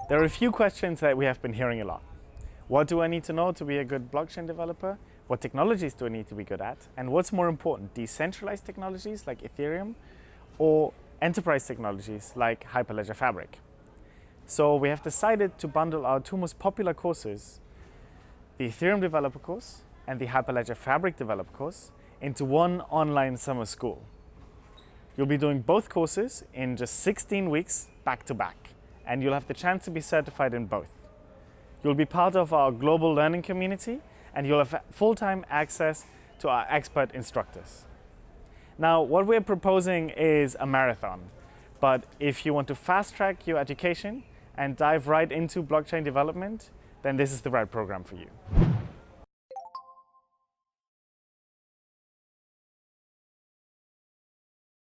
There are a few questions that we have been hearing a lot. What do I need to know to be a good blockchain developer? What technologies do I need to be good at? And what's more important, decentralized technologies like Ethereum or enterprise technologies like Hyperledger Fabric? So we have decided to bundle our two most popular courses, the Ethereum Developer course and the Hyperledger Fabric Developer course, into one online summer school. You'll be doing both courses in just 16 weeks back to back, and you'll have the chance to be certified in both. You'll be part of our global learning community, and you'll have full-time access to our expert instructors. Now, what we're proposing is a marathon, but if you want to fast-track your education and dive right into blockchain development, then this is the right program for you.